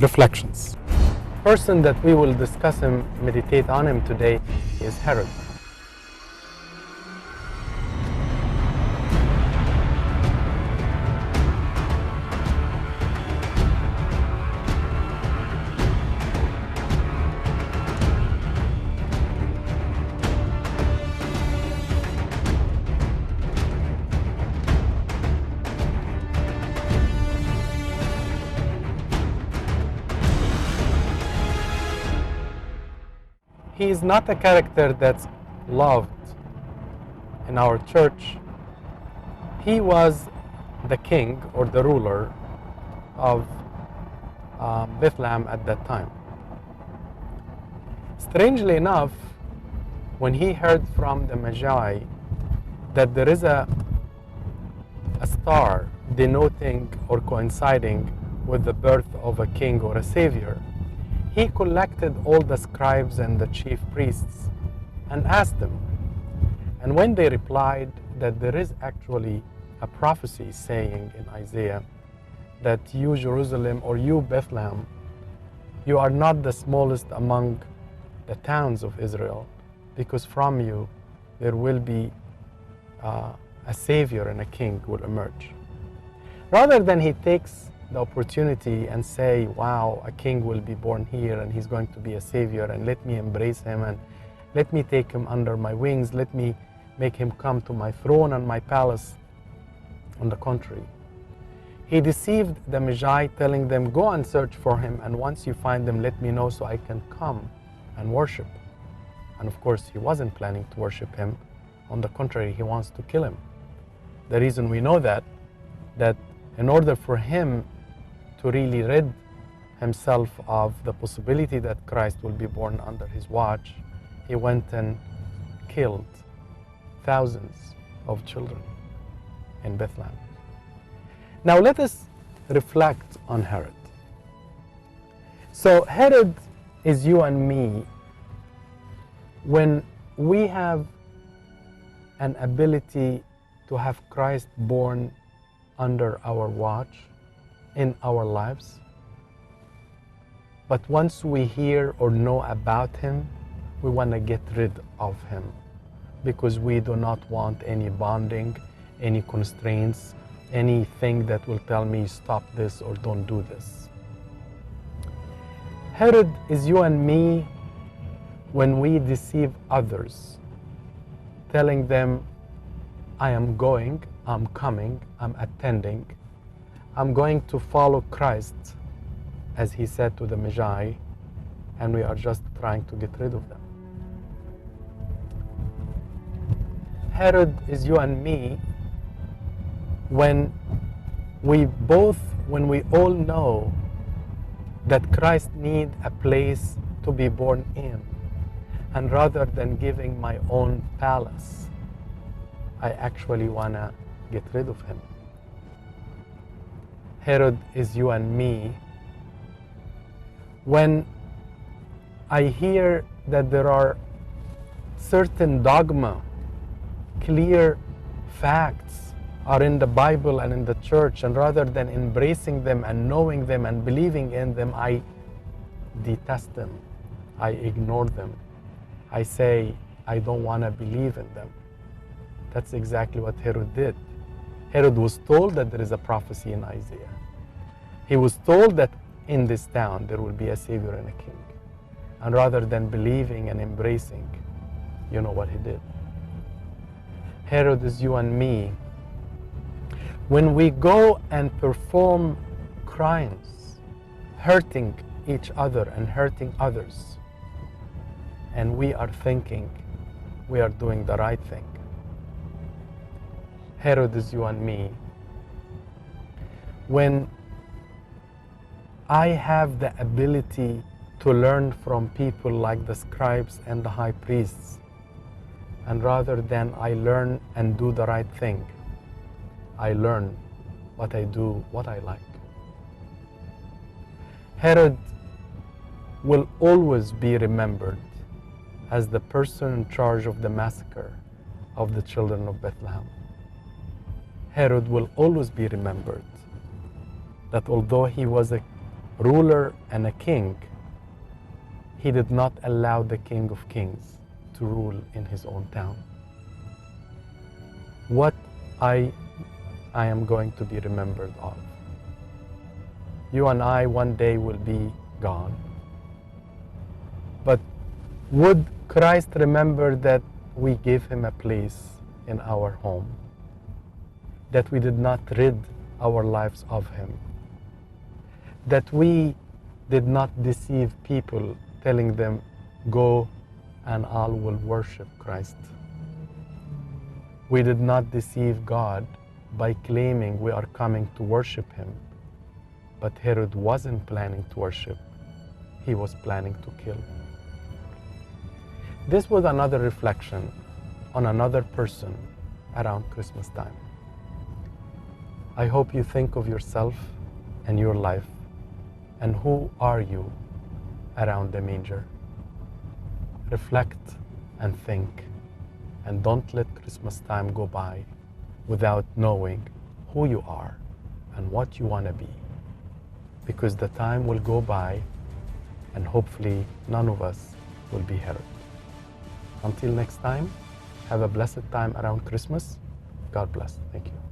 Reflections. The person that we will discuss and meditate on him today is Herod. He is not a character that's loved in our church. He was the king or the ruler of Bethlehem at that time. Strangely enough, when he heard from the Magi that there is a star denoting or coinciding with the birth of a king or a savior, he collected all the scribes and the chief priests and asked them. And when they replied that there is actually a prophecy saying in Isaiah that you, Jerusalem, or you, Bethlehem, you are not the smallest among the towns of Israel, because from you there will be a savior and a king will emerge. Rather than he takes the opportunity and say, wow, a king will be born here and he's going to be a savior, and let me embrace him and let me take him under my wings, let me make him come to my throne and my palace. On the contrary, he deceived the Magi, telling them, go and search for him, and once you find him, let me know so I can come and worship. And of course, he wasn't planning to worship him. On the contrary, he wants to kill him. The reason we know that in order for him to really rid himself of the possibility that Christ will be born under his watch, he went and killed thousands of children in Bethlehem. Now let us reflect on Herod. So Herod is you and me when we have an ability to have Christ born under our watch in our lives. But once we hear or know about him, we want to get rid of him because we do not want any bonding, any constraints, anything that will tell me stop this or don't do this. Herod is you and me when we deceive others, telling them, I am going, I'm coming, I'm attending, I'm going to follow Christ, as he said to the Magi, and we are just trying to get rid of them. Herod is you and me when we all know that Christ needs a place to be born in, and rather than giving my own palace, I actually want to get rid of him. Herod is you and me when I hear that there are certain dogma, clear facts are in the Bible and in the church, and rather than embracing them and knowing them and believing in them, I detest them, I ignore them, I say I don't want to believe in them. That's exactly what Herod did. Herod was told that there is a prophecy in Isaiah. He was told that in this town there will be a savior and a king. And rather than believing and embracing, you know what he did. Herod is you and me when we go and perform crimes, hurting each other and hurting others, and we are thinking we are doing the right thing. Herod is you and me when I have the ability to learn from people like the scribes and the high priests, and rather than I learn and do the right thing, I learn but I do what I like. Herod will always be remembered as the person in charge of the massacre of the children of Bethlehem. Herod will always be remembered that although he was a ruler and a king, he did not allow the King of Kings to rule in his own town. What I am going to be remembered of. You and I one day will be gone. But would Christ remember that we gave him a place in our home? That we did not rid our lives of him? That we did not deceive people telling them, go and all will worship Christ? We did not deceive God by claiming we are coming to worship him. But Herod wasn't planning to worship. He was planning to kill. This was another reflection on another person around Christmas time. I hope you think of yourself and your life, and who are you around the manger. Reflect and think, and don't let Christmas time go by without knowing who you are and what you want to be. Because the time will go by and hopefully none of us will be Herod. Until next time, have a blessed time around Christmas. God bless. Thank you.